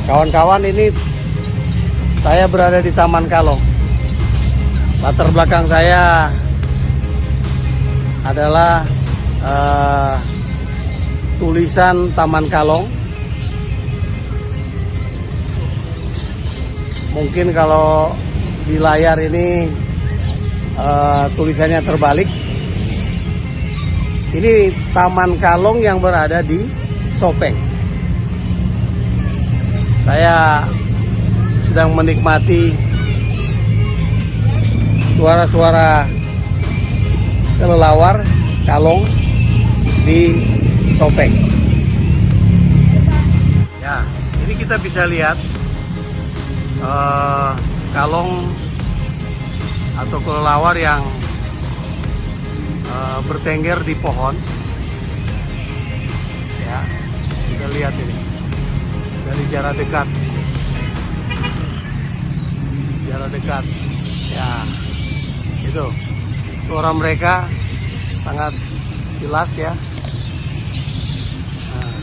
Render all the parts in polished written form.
Kawan-kawan, ini saya berada di Taman Kalong. Latar belakang saya adalah tulisan Taman Kalong. Mungkin kalau di layar ini tulisannya terbalik. Ini Taman Kalong yang berada di Sopeng. Saya sedang menikmati suara-suara kelelawar kalong di Sopeng. Ya, ini kita bisa lihat kalong atau kelelawar yang bertengger di pohon. Ya, kita lihat ini dari jarak dekat. Ya, itu suara mereka sangat jelas ya. Nah.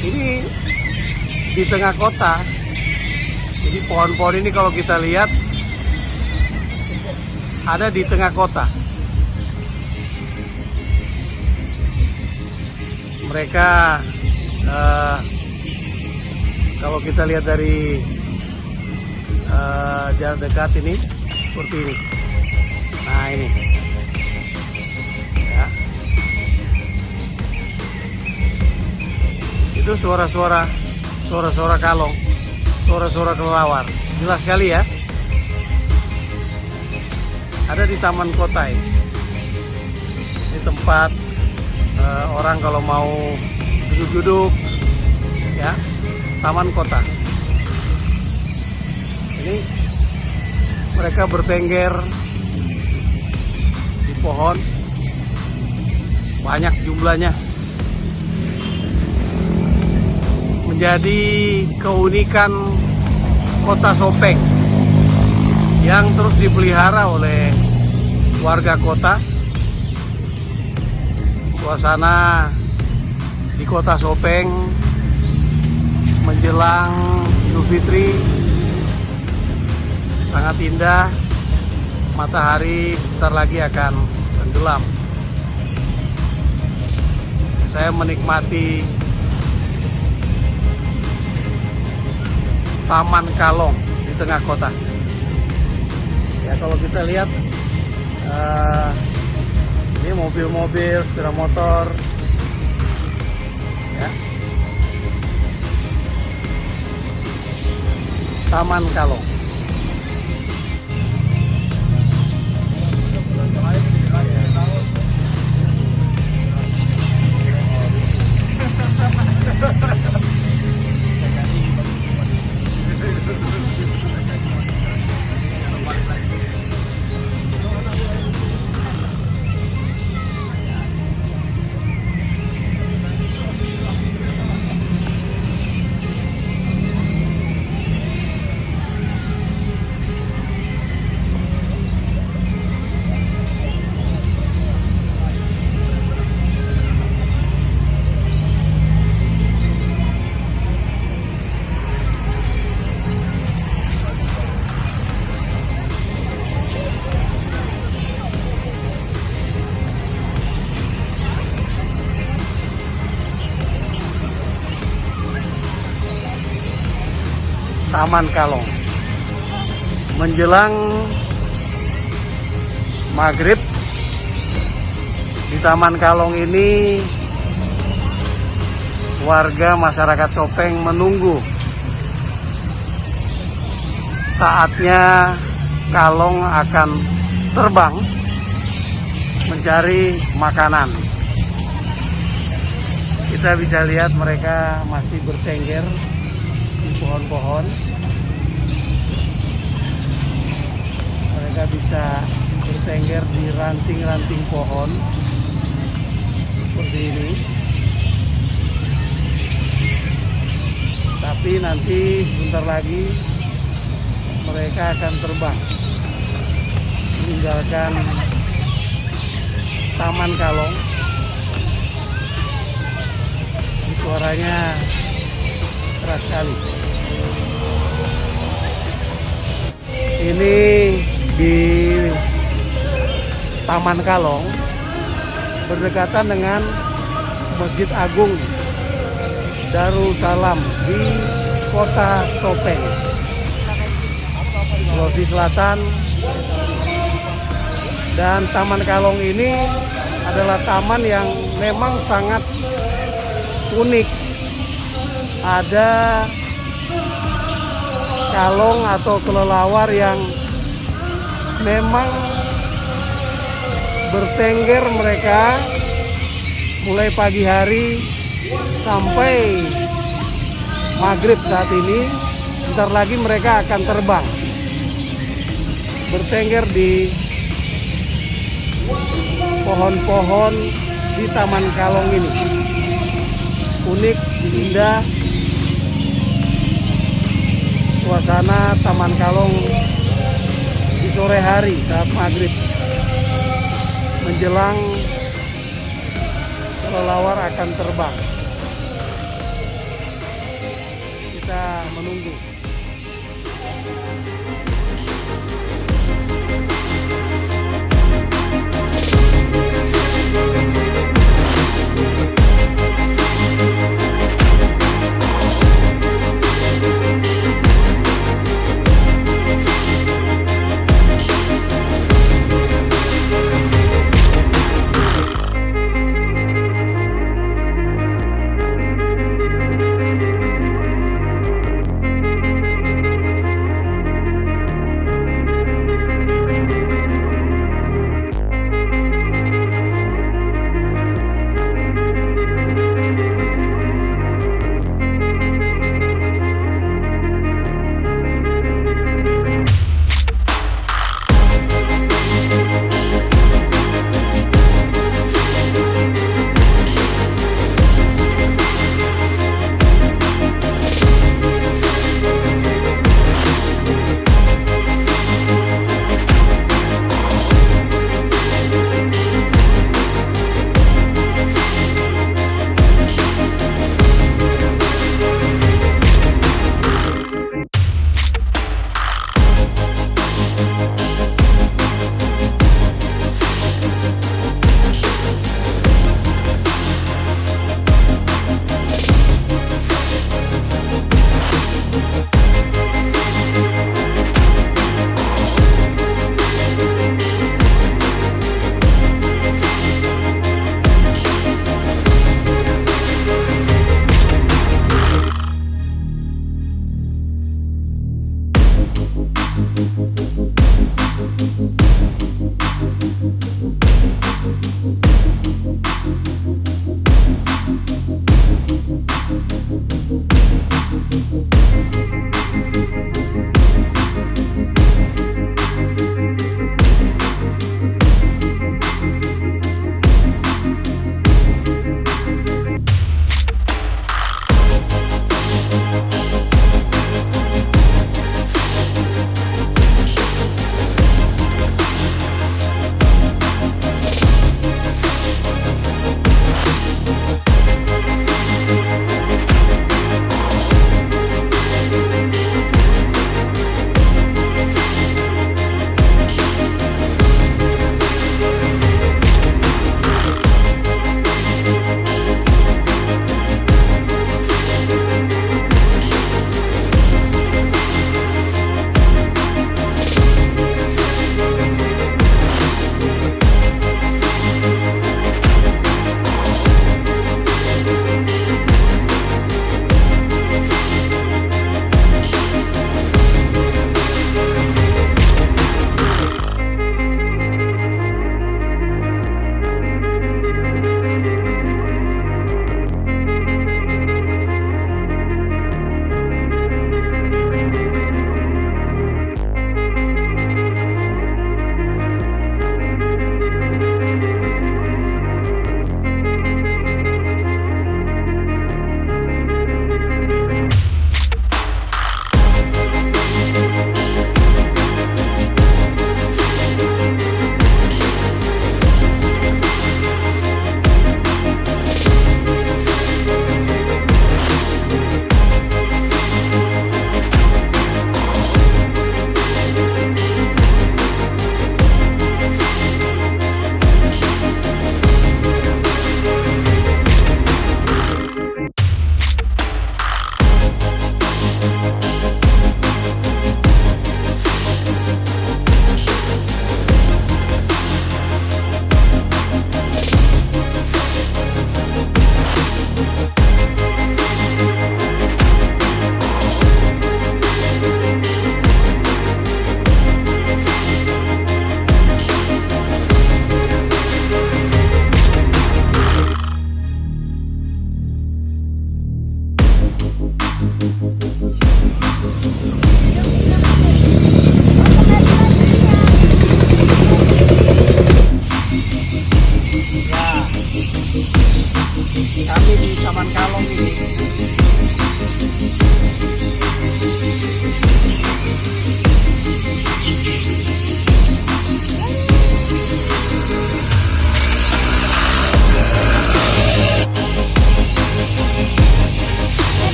Ini di tengah kota. Jadi pohon-pohon ini kalau kita lihat ada di tengah kota. Mereka kalau kita lihat dari jarak dekat ini seperti ini. Nah, ini ya. Itu suara-suara kalong, suara-suara kelelawar, jelas sekali ya. Ada di taman kota ini. Ini tempat orang kalau mau duduk-duduk ya, taman kota. Ini mereka bertengger di pohon, banyak jumlahnya. Menjadi keunikan kota Sopeng yang terus dipelihara oleh warga kota. Suasana di kota Sopeng menjelang Idul Fitri sangat indah. Matahari bentar lagi akan tenggelam. Saya menikmati Taman Kalong di tengah kota. Ya, kalau kita lihat ini mobil-mobil, sepeda motor, ya. Taman Kalong. Taman Kalong. Menjelang maghrib di Taman Kalong ini, warga masyarakat Sopeng menunggu saatnya kalong akan terbang mencari makanan. Kita bisa lihat mereka masih bertengger di pohon-pohon. Mereka bisa bertengger di ranting-ranting pohon seperti ini. Tapi nanti sebentar lagi mereka akan terbang meninggalkan Taman Kalong Suaranya keras sekali. Ini di Taman Kalong, berdekatan dengan Masjid Agung Darussalam di Kota Topeng, Sulawesi Selatan. Dan Taman Kalong ini adalah taman yang memang sangat unik. Ada kalong atau kelelawar yang memang bertengger mereka mulai pagi hari sampai maghrib saat ini. Bentar lagi mereka akan terbang, bertengger di pohon-pohon di Taman Kalong ini. Unik, indah suasana Taman Kalong di sore hari saat maghrib menjelang kelelawar akan terbang. Kita menunggu.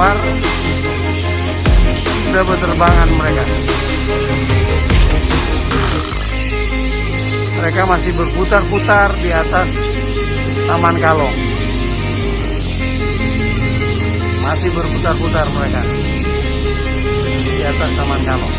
keluar, sudah berterbangan mereka. Mereka masih berputar-putar di atas Taman Kalong. Masih berputar-putar mereka di atas Taman Kalong.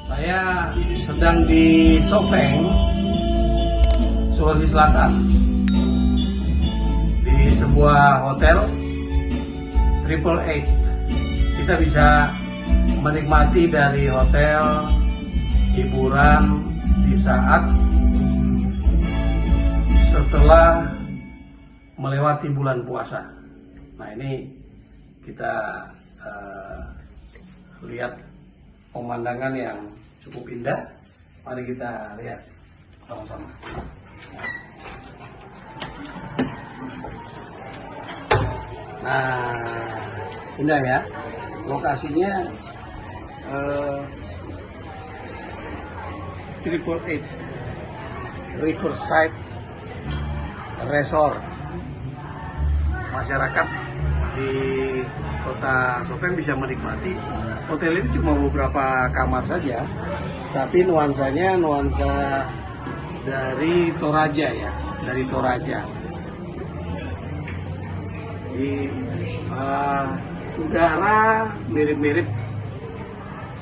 Saya sedang di Sopeng, Sulawesi Selatan, di sebuah hotel Triple Eight. Kita bisa menikmati dari hotel hiburan di saat setelah melewati bulan puasa. Nah, ini kita lihat pemandangan yang cukup indah. Mari kita lihat sama-sama. Nah, indah ya. Lokasinya Triple Eight Riverside Resort. Masyarakat di Kota Sopeng bisa menikmati. Hotel ini cuma beberapa kamar saja, tapi nuansanya nuansa dari Toraja ya, dari Toraja. Di udara mirip-mirip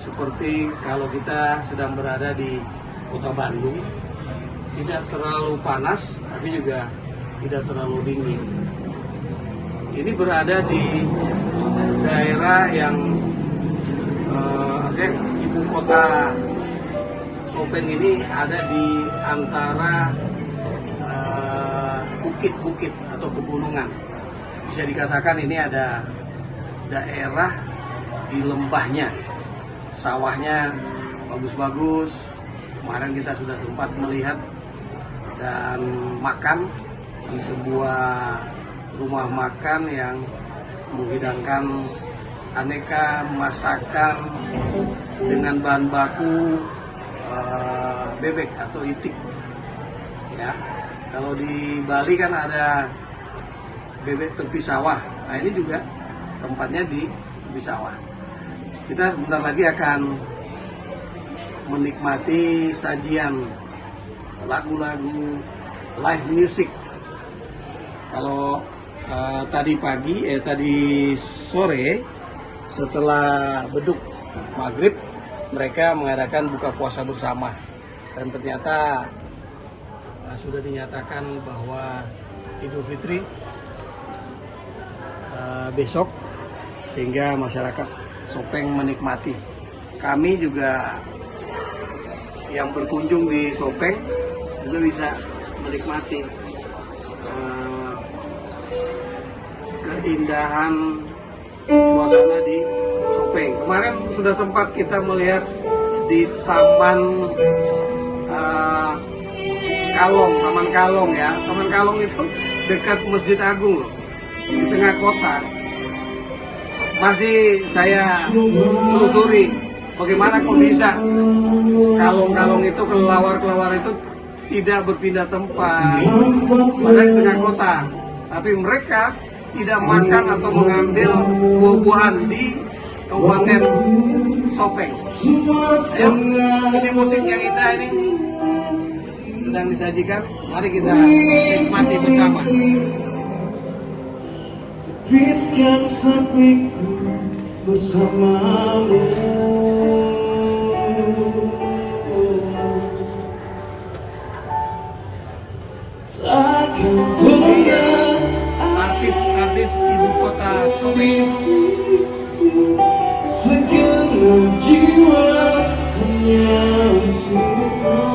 seperti kalau kita sedang berada di Kota Bandung. Tidak terlalu panas, tapi juga tidak terlalu dingin. Ini berada di daerah yang ibu kota Sopeng ini ada di antara bukit-bukit atau pegunungan. Bisa dikatakan ini ada daerah di lembahnya, sawahnya bagus-bagus. Kemarin kita sudah sempat melihat dan makan di sebuah rumah makan yang menghidangkan aneka masakan dengan bahan baku bebek atau itik. Ya, kalau di Bali kan ada bebek tepi sawah. Nah, ini juga tempatnya di tepi sawah. Kita sebentar lagi akan menikmati sajian lagu-lagu live music. Kalau tadi sore setelah beduk maghrib mereka mengadakan buka puasa bersama, dan ternyata sudah dinyatakan bahwa Idul Fitri besok, sehingga masyarakat Sopeng menikmati. Kami juga yang berkunjung di Sopeng juga bisa menikmati keindahan suasana di Sopeng. Kemarin sudah sempat kita melihat di Taman Kalong, Taman Kalong ya. Taman Kalong itu dekat Masjid Agung loh, di tengah kota. Masih saya telusuri bagaimana kok bisa kalong-kalong itu, kelelawar-kelelawar itu tidak berpindah tempat, padahal di tengah kota. Tapi mereka tidak makan atau mengambil buah-buahan di Kabupaten Sopeng. Ayo, ini musik yang indah ini sedang disajikan. Mari kita nikmati bersama. Tepiskan sepiku bersamamu. Takkan pernah Artis ibu kota Sopeng. Segenap jiwa hanya untukmu.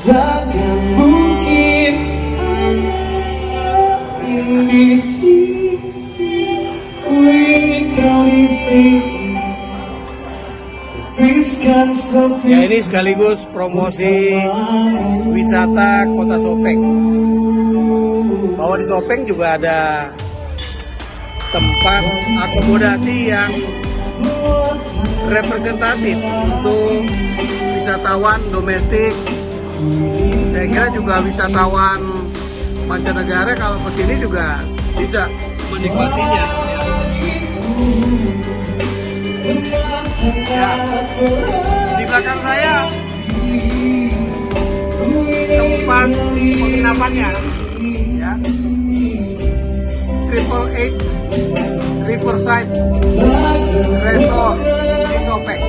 Takkan mungkin di sisi, ku ingin kau di sini. Tepiskan sepi. Ya, ini sekaligus promosi wisata Kota Sopeng. Bahwa di Sopeng juga ada tempat akomodasi yang representatif untuk wisatawan domestik. Saya kira juga wisatawan mancanegara kalau ke sini juga bisa menikmatinya. Ya. Di belakang saya tempat penginapannya, ya. Triple H Riverside Resort di Sopeng.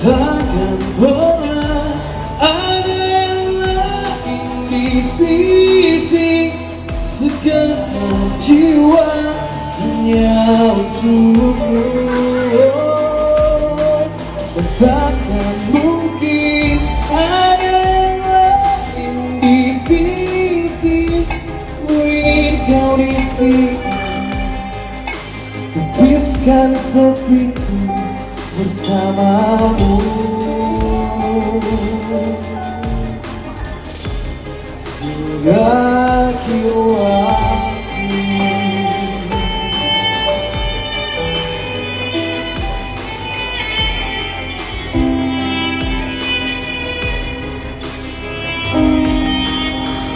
Takkan pernah ada yang lain di sisi, segenap jiwa hanya untukmu. Dan takkan mungkin ada yang lain di sisi, ku ingin kau di sini. Tepiskan sepiku bersamamu. Hingga kiamat.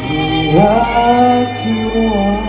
Hingga kiamat.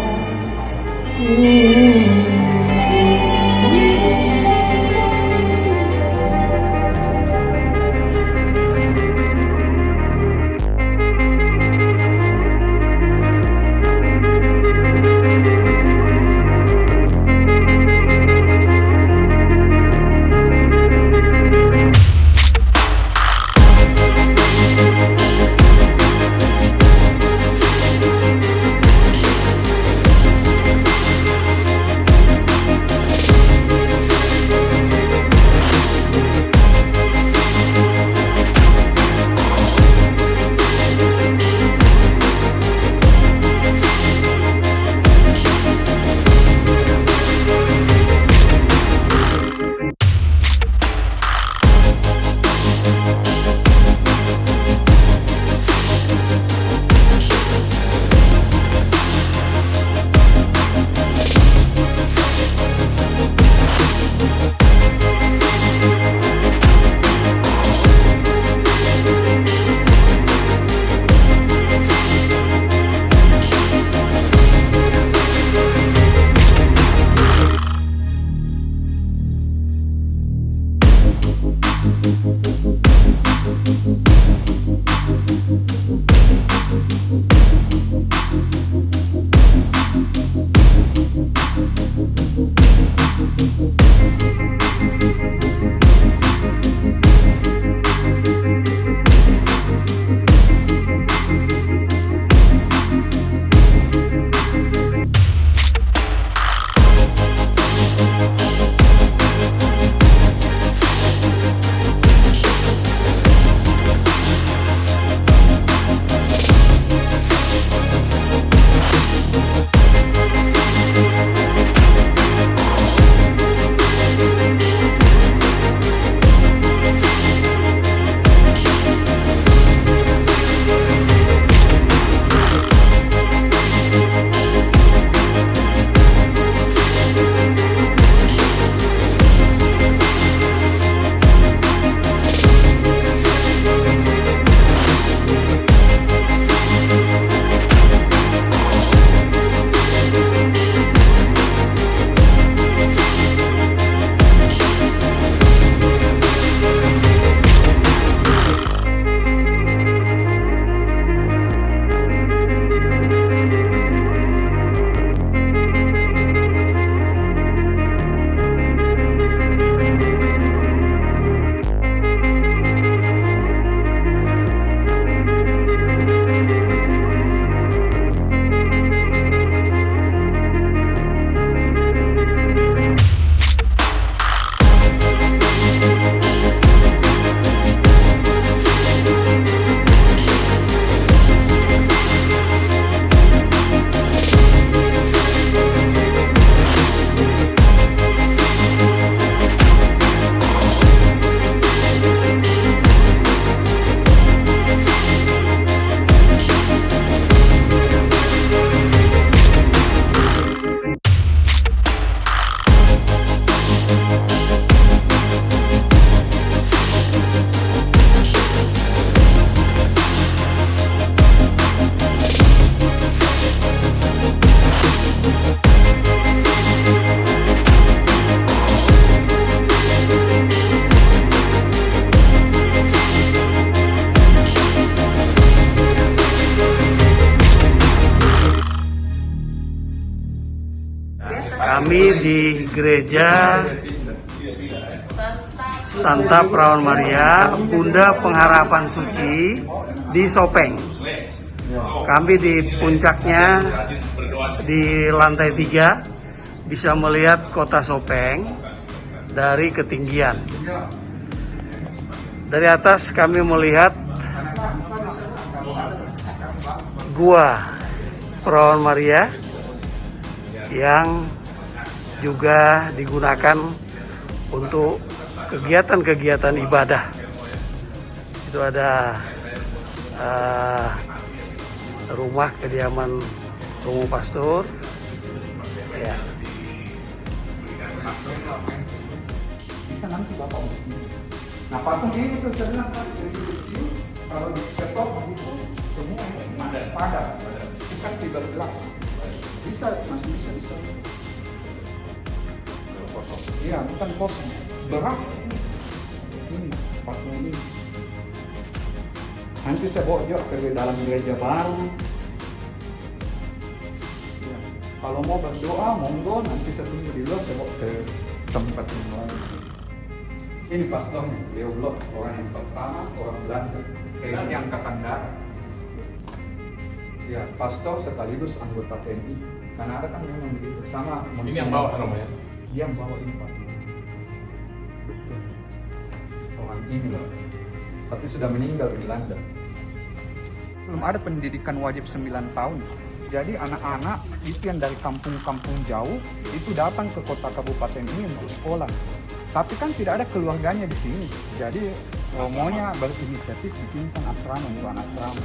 Kami di gereja Santa Perawan Maria, Bunda Pengharapan Suci di Sopeng. Kami di puncaknya di lantai 3 bisa melihat kota Sopeng dari ketinggian. Dari atas kami melihat Gua Perawan Maria yang juga digunakan untuk kegiatan-kegiatan ibadah. Itu ada rumah kediaman Romo Pastor. Ya. Bisa nanti Bapak. Nah, patung ini tuh saya bilang, Pak, dari sini kalau diketok begitu semua padat. Bukan 13. Bisa, masih bisa. Iya, bukan kosong. Berat. Ini patung ini. Nanti saya bawa juga ke dalam gereja baru. Ya. Kalau mau berdoa, monggo. Nanti saya tunggu di luar, saya bawa ke tempat yang lain. Ini pastornya, beliau belum orang yang pertama, orang Belanda. Ini angkatan darat. Ya, pastor sekaligus anggota TNI. Karena ada kan memang begitu. Sama Ini yang bawa namanya? Dia yang bawa ini Pak. Orang ini loh. Tapi sudah meninggal di Belanda. Belum ada pendidikan wajib 9 tahun. Jadi anak-anak itu yang dari kampung-kampung jauh itu datang ke kota kabupaten ini untuk sekolah. Tapi kan tidak ada keluarganya di sini. Jadi Romonya berinisiatif bikinkan asrama, bukan asrama.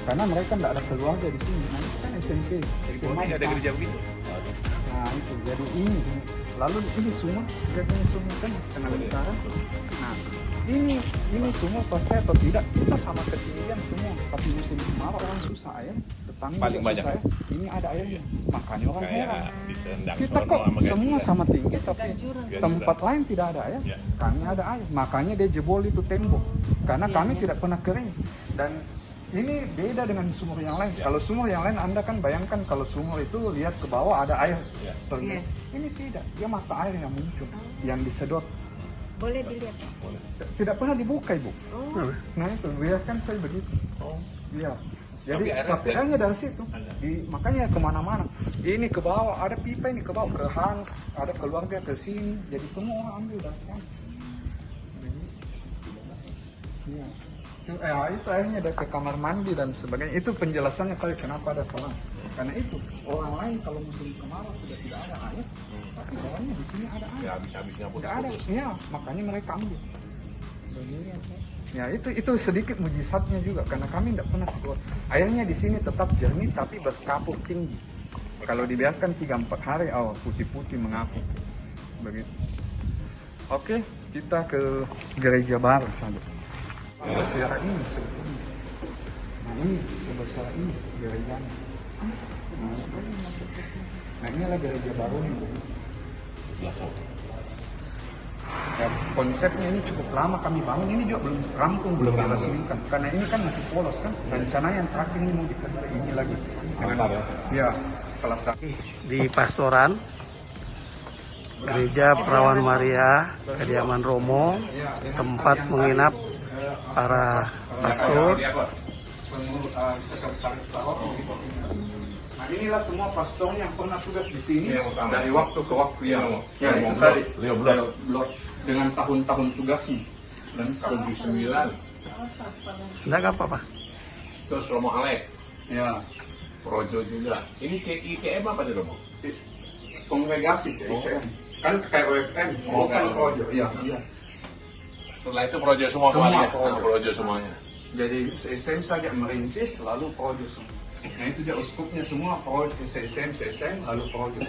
Karena mereka tidak ada keluarga di sini. Nah itu kan SMP, SMA ada gereja begitu. Nah itu jadi ini. Lalu ini semua kan setengah utara. Nah ini semua percaya atau tidak kita sama ketinggian semua. Tapi musim kemarau orang susah air. Tetangga Paling banyak susah, ya. Ini ada airnya. Makanya orang heran. Kayak di Sendang Kita sono kok sama semua Ganjuran. sama tinggi tapi tempat lain tidak ada air. Ya. Kami ada air. Makanya dia jebol itu tembok. Karena kami tidak pernah kering. Dan ini beda dengan sumur yang lain. Ya. Kalau sumur yang lain Anda kan bayangkan kalau sumur itu lihat ke bawah ada air. Ya. Terlihat. Ini tidak. Dia mata air yang muncul, yang disedot. Boleh dilihat. Boleh. Tidak pernah dibuka Ibu. Oh, Nah itu biarkan saya begitu. Oh. Iya. Jadi Tapi tapi airnya dari situ. Ada. Makanya kemana-mana. Ini ke bawah ada pipa ini ke bawah ke Hans, ada keluarga ke sini. Jadi semua orang ambil dari sana. Iya. Itu akhirnya ada ke kamar mandi dan sebagainya. Itu penjelasannya tadi kenapa ada selang. Karena itu orang lain kalau musim kemarau sudah tidak ada air, tapi orangnya di sini ada air. Ya habis-habisnya Tidak ada. putus-putus. Iya, makanya mereka ambil. Ya itu sedikit mujizatnya juga karena kami tidak pernah keluar. Airnya di sini tetap jernih tapi berkapur tinggi. Kalau dibiarkan 3-4 hari, putih-putih mengapung. Begitu. Oke, kita ke gereja baru saja. Sebesar ini sebetulnya. Nah ini sebesar ini gerejanya. Nah inilah gereja baru nih. Ya, konsepnya ini cukup lama kami bangun. Ini juga belum rampung, belum diresmikan. Karena ini kan masih polos kan. Rencananya yang terakhir ini mau dikenal ini lagi. Altar ya? Ya, pelataran. Di Pastoran, Gereja Perawan Maria, kediaman Romo, tempat menginap para pastor. Sekretaris paroki. Nah inilah semua pastornya yang pernah tugas di sini Yang utama. dari waktu ke waktu ya. Leo itu Blok. tadi Leo Blok. Blok. Dengan tahun-tahun tugasnya dan 79. Enggak apa-apa. Terus Romo Alek. ya Projo juga. Ini ICM apa nih Romo? kongregasi sih kan kayak OFM bukan projo ya. Setelah itu Projo semua Semua kembali ya? Projo. Nah, Projo semuanya. Jadi CSM saja merintis lalu projo semua. Nah itu dia uskupnya semua projo CSM lalu projo.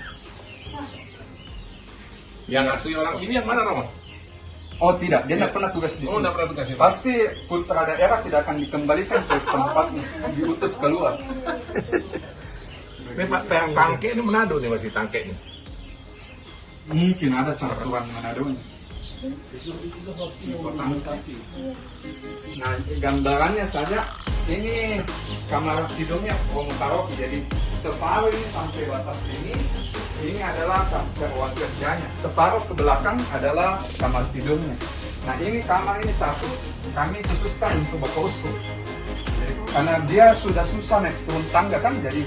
Yang asli orang sini yang mana Romo? Oh tidak, dia tidak pernah tugas di sini. Oh, nggak pernah tugas di sini. Pasti putra daerah tidak akan dikembalikan ke tempatnya, diutus keluar. Ini Pak Tangke ini Manado nih masih Tangke nih. Mungkin ada campuran Manado. Nah, gambarannya saja ini kamar tidurnya Romo Paroki, jadi separuh ini sampai batas ini adalah ruang kerjanya. Separuh ke belakang adalah kamar tidurnya. Nah ini kamar ini satu kami khususkan untuk Bapak Uskup. Karena dia sudah susah naik turun tangga kan, jadi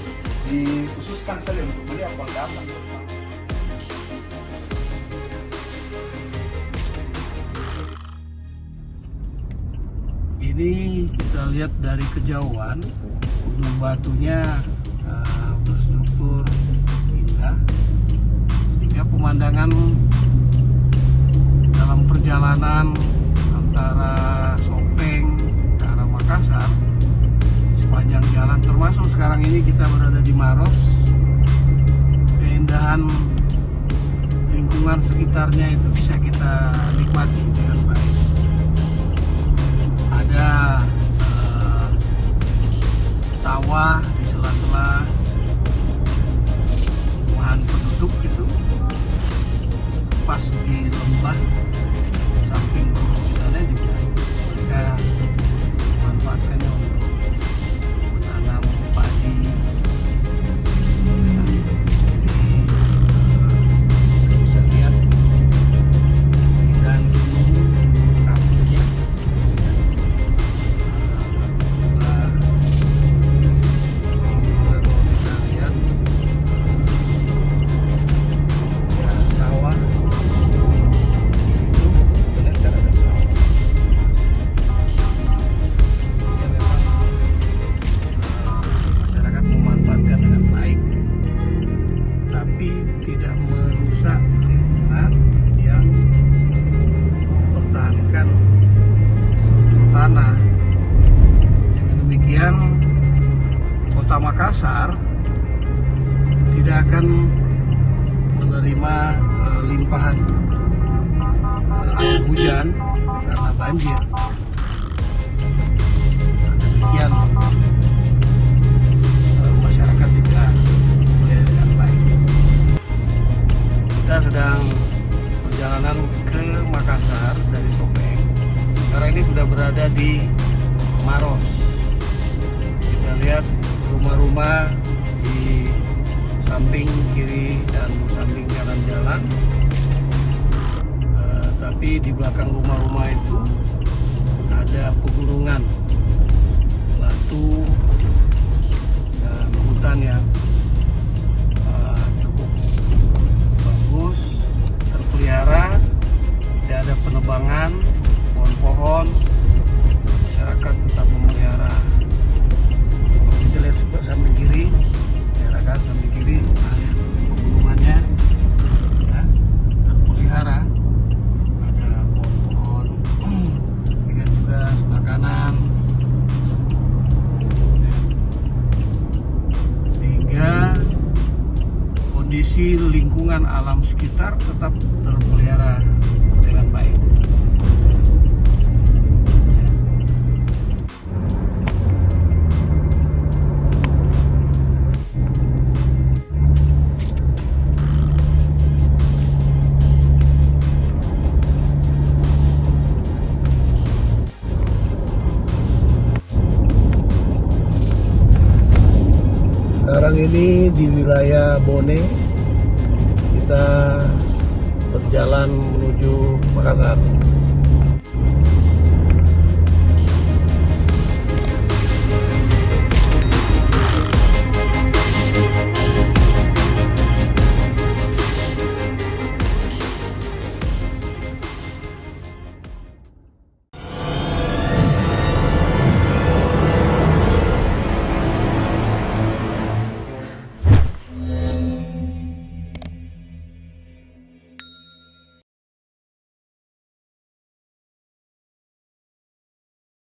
dikhususkan saja untuk beliau kondangan. Ini kita lihat dari kejauhan, gunung batunya berstruktur indah, sehingga pemandangan dalam perjalanan antara Sopeng ke arah Makassar sepanjang jalan, termasuk sekarang ini kita berada di Maros, keindahan lingkungan sekitarnya itu bisa kita nikmati dengan baik. Ada sawah di sela-sela perumahan penduduk gitu, pas di lembah samping gunung sana juga mereka manfaatkannya untuk menanam padi. Jadi bisa lihat keindahan gunung kampungnya. Kota Makassar tidak akan menerima limpahan air hujan karena banjir. Demikian masyarakat juga mulai dengan baik. Kita sedang perjalanan ke Makassar dari Sopeng. Sekarang ini sudah berada di Maros. Kita lihat rumah-rumah di samping kiri dan samping kanan jalan, tapi di belakang rumah-rumah itu ada pegunungan batu dan hutan yang cukup bagus, terpelihara, tidak ada penebangan pohon-pohon. Masyarakat tetap memelihara. Kita lihat samping kiri, masyarakat samping kiri, lihat pegunungannya ya, terpelihara. Ada pohon-pohon, lihat juga sebelah kanan, sehingga kondisi lingkungan alam sekitar tetap terpelihara dengan baik. Sekarang ini di wilayah Bone,